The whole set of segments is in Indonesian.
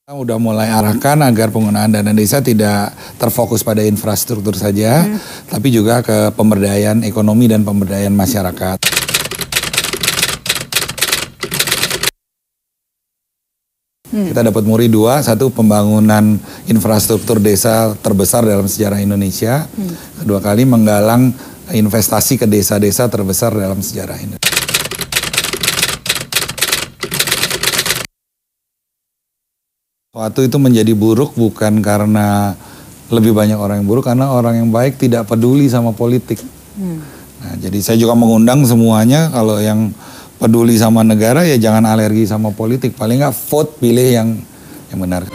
Udah mulai arahkan agar penggunaan dana desa tidak terfokus pada infrastruktur saja, tapi juga ke pemberdayaan ekonomi dan pemberdayaan masyarakat. Kita dapat MURI 2, satu pembangunan infrastruktur desa terbesar dalam sejarah Indonesia, kedua kali menggalang investasi ke desa-desa terbesar dalam sejarah Indonesia. Waktu itu menjadi buruk bukan karena lebih banyak orang yang buruk, karena orang yang baik tidak peduli sama politik. Nah, jadi saya juga mengundang semuanya, kalau yang peduli sama negara ya jangan alergi sama politik. Paling nggak vote pilih yang benar.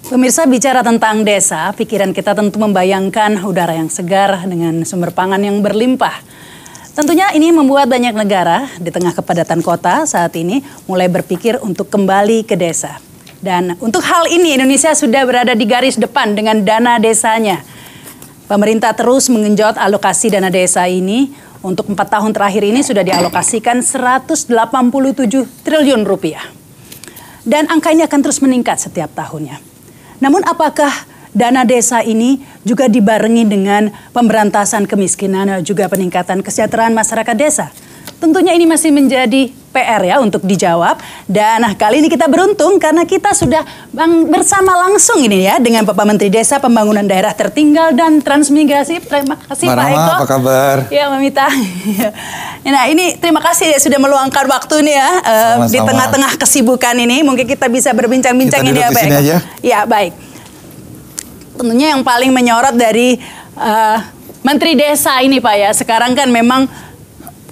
Pemirsa, bicara tentang desa, pikiran kita tentu membayangkan udara yang segar dengan sumber pangan yang berlimpah. Tentunya ini membuat banyak negara di tengah kepadatan kota saat ini mulai berpikir untuk kembali ke desa. Dan untuk hal ini Indonesia sudah berada di garis depan dengan dana desanya. Pemerintah terus mengenjot alokasi dana desa ini. Untuk 4 tahun terakhir ini sudah dialokasikan 187 triliun rupiah. Dan angka ini akan terus meningkat setiap tahunnya. Namun apakah dana desa ini juga dibarengi dengan pemberantasan kemiskinan dan juga peningkatan kesejahteraan masyarakat desa? Tentunya ini masih menjadi PR ya untuk dijawab. Dan kali ini kita beruntung karena kita sudah bersama langsung ini ya dengan Bapak Menteri Desa Pembangunan Daerah Tertinggal dan Transmigrasi. Terima kasih Pak Eko. Apa kabar? Ya, Mamita. Nah, ini terima kasih ya sudah meluangkan waktu nih ya di tengah-tengah kesibukan ini. Mungkin kita bisa berbincang-bincang ini ya Pak Eko. Aja. Ya, baik. Tentunya yang paling menyorot dari Menteri Desa ini Pak ya. Sekarang kan memang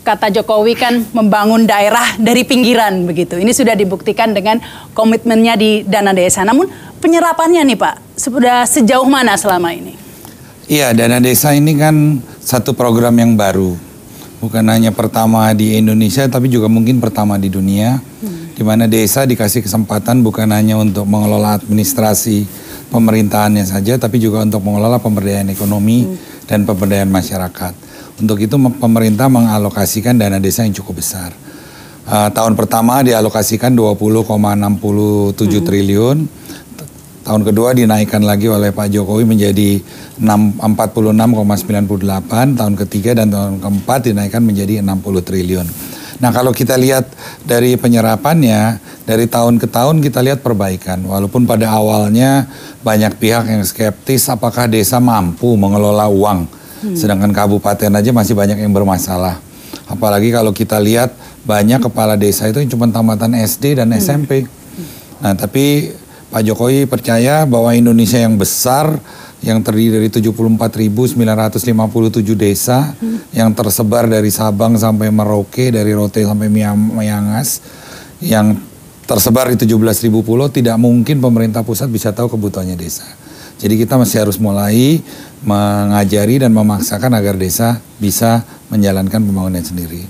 kata Jokowi kan membangun daerah dari pinggiran begitu. Ini sudah dibuktikan dengan komitmennya di dana desa. Namun penyerapannya nih Pak, sudah sejauh mana selama ini? Iya, dana desa ini kan satu program yang baru. Bukan hanya pertama di Indonesia, tapi juga mungkin pertama di dunia. Di mana desa dikasih kesempatan bukan hanya untuk mengelola administrasi pemerintahannya saja, tapi juga untuk mengelola pemberdayaan ekonomi dan pemberdayaan masyarakat. Untuk itu pemerintah mengalokasikan dana desa yang cukup besar. Tahun pertama dialokasikan 20,67 triliun. Tahun kedua dinaikkan lagi oleh Pak Jokowi menjadi 46,98. Tahun ketiga dan tahun keempat dinaikkan menjadi 60 triliun. Nah, kalau kita lihat dari penyerapannya, dari tahun ke tahun kita lihat perbaikan. Walaupun pada awalnya banyak pihak yang skeptis apakah desa mampu mengelola uang. Sedangkan kabupaten aja masih banyak yang bermasalah. Apalagi kalau kita lihat banyak kepala desa itu yang cuma tamatan SD dan SMP. Nah, tapi Pak Jokowi percaya bahwa Indonesia yang besar, yang terdiri dari 74.957 desa, yang tersebar dari Sabang sampai Merauke, dari Rote sampai Miangas, yang tersebar di 17.000 pulau, tidak mungkin pemerintah pusat bisa tahu kebutuhannya desa. Jadi kita masih harus mulai mengajari dan memaksakan agar desa bisa menjalankan pembangunan sendiri.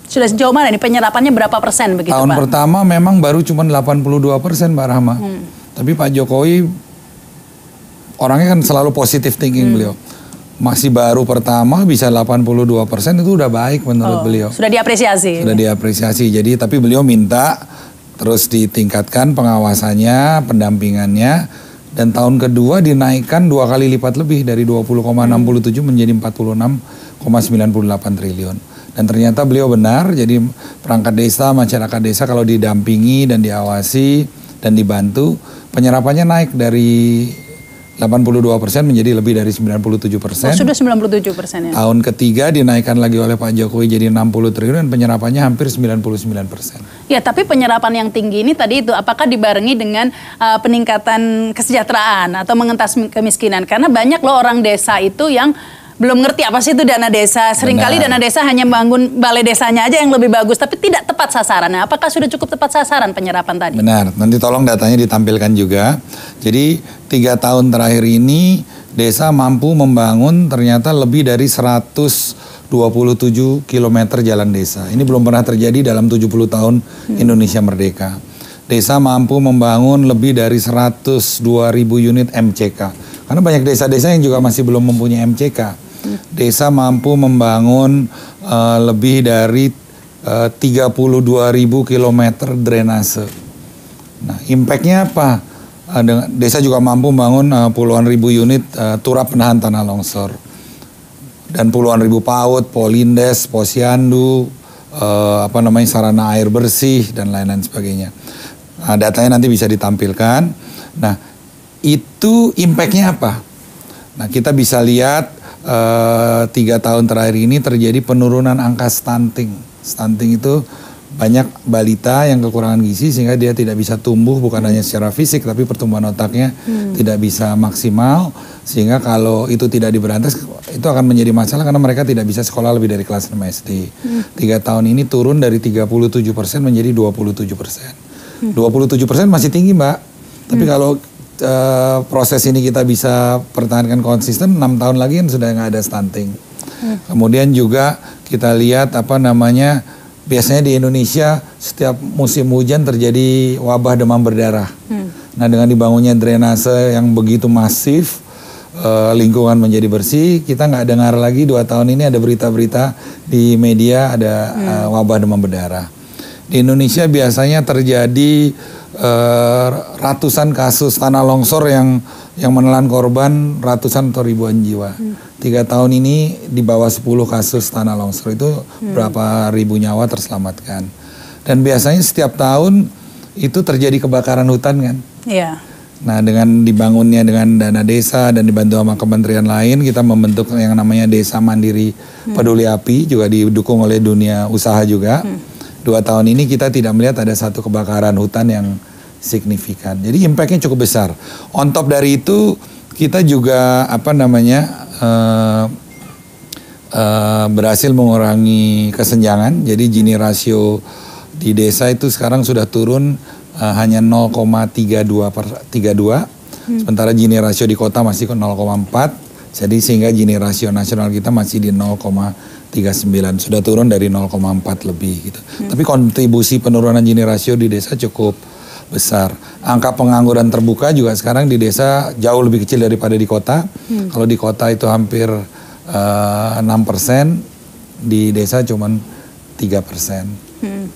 Sudah sejauh mana nih penyerapannya berapa persen begitu Tahun Pak? pertama memang baru cuma 82% Mbak Rahma. Tapi Pak Jokowi orangnya kan selalu positive thinking beliau. Masih baru pertama bisa 82% itu udah baik menurut beliau. Sudah diapresiasi. Sudah diapresiasi. Jadi tapi beliau minta terus ditingkatkan pengawasannya, pendampingannya. Dan tahun kedua dinaikkan 2 kali lipat lebih dari 20,67 menjadi 46,98 triliun. Dan ternyata beliau benar, jadi perangkat desa, masyarakat desa kalau didampingi dan diawasi dan dibantu, penyerapannya naik dari 82% menjadi lebih dari 97%. Sudah 97% ya? Tahun ketiga dinaikkan lagi oleh Pak Jokowi jadi 60 triliun dan penyerapannya hampir 99%. Ya, tapi penyerapan yang tinggi ini tadi itu apakah dibarengi dengan peningkatan kesejahteraan atau mengentas kemiskinan? Karena banyak loh orang desa itu yang belum ngerti apa sih itu dana desa. Seringkali dana desa hanya bangun balai desanya aja yang lebih bagus, tapi tidak tepat sasaran. Nah, apakah sudah cukup tepat sasaran penyerapan tadi? Benar, nanti tolong datanya ditampilkan juga. Jadi 3 tahun terakhir ini desa mampu membangun ternyata lebih dari 100 27 km jalan desa. Ini belum pernah terjadi dalam 70 tahun Indonesia merdeka. Desa mampu membangun lebih dari 102.000 unit MCK. Karena banyak desa-desa yang juga masih belum mempunyai MCK. Desa mampu membangun lebih dari 32.000 km drainase. Nah, impact-nya apa? Desa juga mampu membangun puluhan ribu unit turap penahan tanah longsor. Dan puluhan ribu PAUD, polindes, posyandu, sarana air bersih, dan lain-lain sebagainya. Nah, datanya nanti bisa ditampilkan. Nah, itu impact-nya apa? Nah, kita bisa lihat 3 tahun terakhir ini terjadi penurunan angka stunting. Stunting itu banyak balita yang kekurangan gizi sehingga dia tidak bisa tumbuh, bukan hanya secara fisik tapi pertumbuhan otaknya tidak bisa maksimal, sehingga kalau itu tidak diberantas itu akan menjadi masalah karena mereka tidak bisa sekolah lebih dari kelas 6 SD. 3 tahun ini turun dari 37% menjadi 27%. 27% masih tinggi, Mbak. Tapi kalau proses ini kita bisa pertahankan konsisten, 6 tahun lagi kan sudah nggak ada stunting. Kemudian juga kita lihat biasanya di Indonesia setiap musim hujan terjadi wabah demam berdarah. Nah, dengan dibangunnya drainase yang begitu masif, lingkungan menjadi bersih, kita nggak dengar lagi 2 tahun ini ada berita-berita di media ada wabah demam berdarah. Di Indonesia biasanya terjadi ratusan kasus tanah longsor yang menelan korban ratusan atau ribuan jiwa. 3 tahun ini di bawah 10 kasus tanah longsor, itu berapa ribu nyawa terselamatkan. Dan biasanya setiap tahun itu terjadi kebakaran hutan kan. Iya. Nah, dengan dibangunnya dengan dana desa dan dibantu sama kementerian lain, kita membentuk yang namanya Desa Mandiri Peduli Api, juga didukung oleh dunia usaha juga. 2 tahun ini kita tidak melihat ada satu kebakaran hutan yang signifikan. Jadi impactnya cukup besar. On top dari itu kita juga berhasil mengurangi kesenjangan. Jadi Gini rasio di desa itu sekarang sudah turun hanya 0,32. Sementara Gini rasio di kota masih 0,4. Jadi sehingga Gini rasio nasional kita masih di 0,39. Sudah turun dari 0,4 lebih gitu. Tapi kontribusi penurunan Gini rasio di desa cukup besar. Angka pengangguran terbuka juga sekarang di desa jauh lebih kecil daripada di kota. Kalau di kota itu hampir 6%, di desa cuma 3%.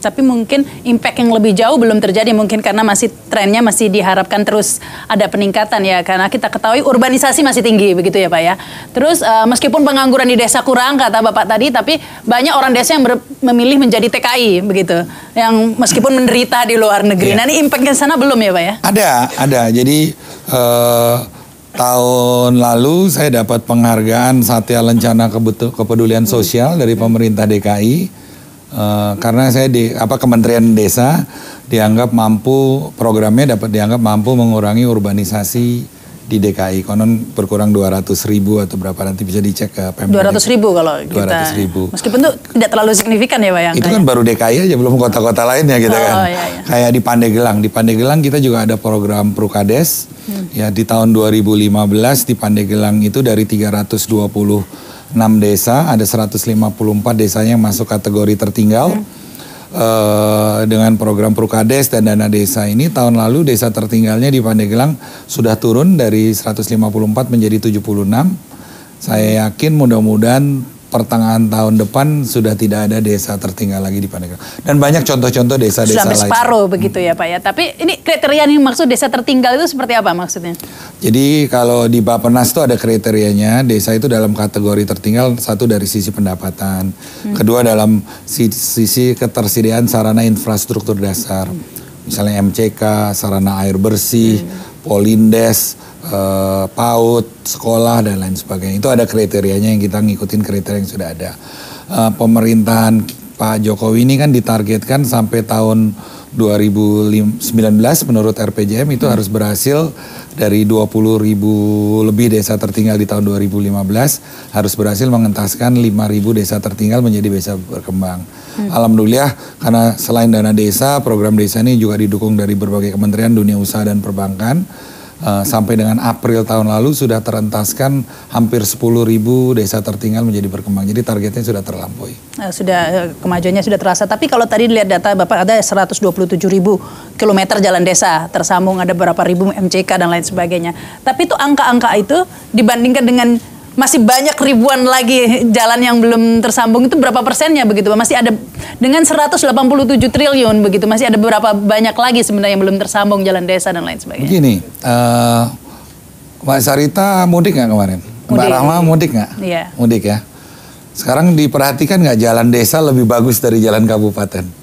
Tapi mungkin impact yang lebih jauh belum terjadi, mungkin karena trennya masih diharapkan terus ada peningkatan ya, karena kita ketahui urbanisasi masih tinggi begitu ya Pak ya. Terus meskipun pengangguran di desa kurang kata Bapak tadi, tapi banyak orang desa yang memilih menjadi TKI begitu, yang meskipun menderita di luar negeri. Nah, ini impactnya sana belum ya Pak ya? Ada. Jadi tahun lalu saya dapat penghargaan Satya Lencana Kepedulian Sosial dari pemerintah DKI. Karena saya Kementerian Desa dianggap programnya dapat dianggap mampu mengurangi urbanisasi di DKI. Konon berkurang 200.000 atau berapa, nanti bisa dicek ke Pemda. 200.000 kalau kita. 200.000. Meskipun itu tidak terlalu signifikan ya Pak ya. Itu kan baru DKI aja, belum kota-kota lainnya gitu kan. Iya. Kayak di Pandeglang. Di Pandeglang kita juga ada program Prukades. Ya, di tahun 2015 di Pandeglang itu dari 326 desa, ada 154 desanya yang masuk kategori tertinggal. Dengan program Prukades dan dana desa ini, tahun lalu desa tertinggalnya di Pandeglang sudah turun dari 154 menjadi 76. Saya yakin mudah-mudahan pertengahan tahun depan sudah tidak ada desa tertinggal lagi di Pandeglang. Dan banyak contoh-contoh desa-desa lain. Sampai separuh begitu ya Pak ya. Tapi ini kriteria yang maksud desa tertinggal itu seperti apa maksudnya? Jadi kalau di Bappenas itu ada kriterianya, desa itu dalam kategori tertinggal, satu dari sisi pendapatan, kedua dalam sisi ketersediaan sarana infrastruktur dasar. Misalnya MCK, sarana air bersih, polindes, PAUD, sekolah dan lain sebagainya. Itu ada kriterianya yang kita ngikutin kriteria yang sudah ada. Pemerintahan Pak Jokowi ini kan ditargetkan sampai tahun 2019 menurut RPJM itu harus berhasil dari 20.000 lebih desa tertinggal di tahun 2015 harus berhasil mengentaskan 5.000 desa tertinggal menjadi desa berkembang. Alhamdulillah, karena selain dana desa, program desa ini juga didukung dari berbagai kementerian, dunia usaha dan perbankan. sampai dengan April tahun lalu sudah terentaskan hampir 10.000 desa tertinggal menjadi berkembang. Jadi targetnya sudah terlampaui. Kemajuannya sudah terasa. Tapi kalau tadi dilihat data Bapak ada 127.000 kilometer jalan desa tersambung, ada berapa ribu MCK dan lain sebagainya. Tapi itu angka-angka itu dibandingkan dengan masih banyak ribuan lagi jalan yang belum tersambung, itu berapa persennya begitu Pak? Masih ada dengan 187 triliun begitu, masih ada berapa banyak lagi sebenarnya yang belum tersambung jalan desa dan lain sebagainya. Begini, Mbak Sarita mudik nggak kemarin? Mbak Rahma mudik nggak? Iya. Mudik ya. Sekarang diperhatikan nggak jalan desa lebih bagus dari jalan kabupaten?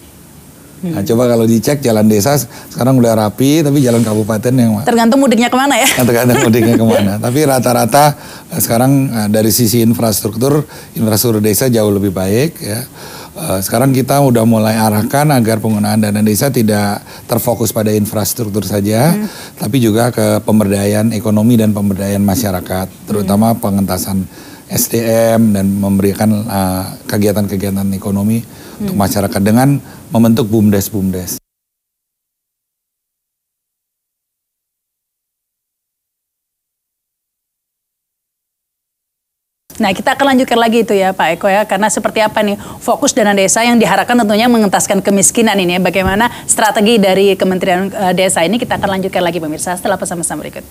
Nah, coba kalau dicek jalan desa sekarang udah rapi, tapi jalan kabupaten yang tergantung mudiknya kemana ya? Tergantung mudiknya kemana. Tapi rata-rata sekarang dari sisi infrastruktur desa jauh lebih baik ya. Sekarang kita udah mulai arahkan agar penggunaan dana desa tidak terfokus pada infrastruktur saja, tapi juga ke pemberdayaan ekonomi dan pemberdayaan masyarakat, terutama pengentasan SDM dan memberikan kegiatan-kegiatan ekonomi untuk masyarakat dengan membentuk BUMDes. Nah, kita akan lanjutkan lagi itu ya Pak Eko ya, karena seperti apa nih fokus dana desa yang diharapkan tentunya mengentaskan kemiskinan ini ya. Bagaimana strategi dari Kementerian Desa ini, kita akan lanjutkan lagi pemirsa setelah pesan-pesan berikut.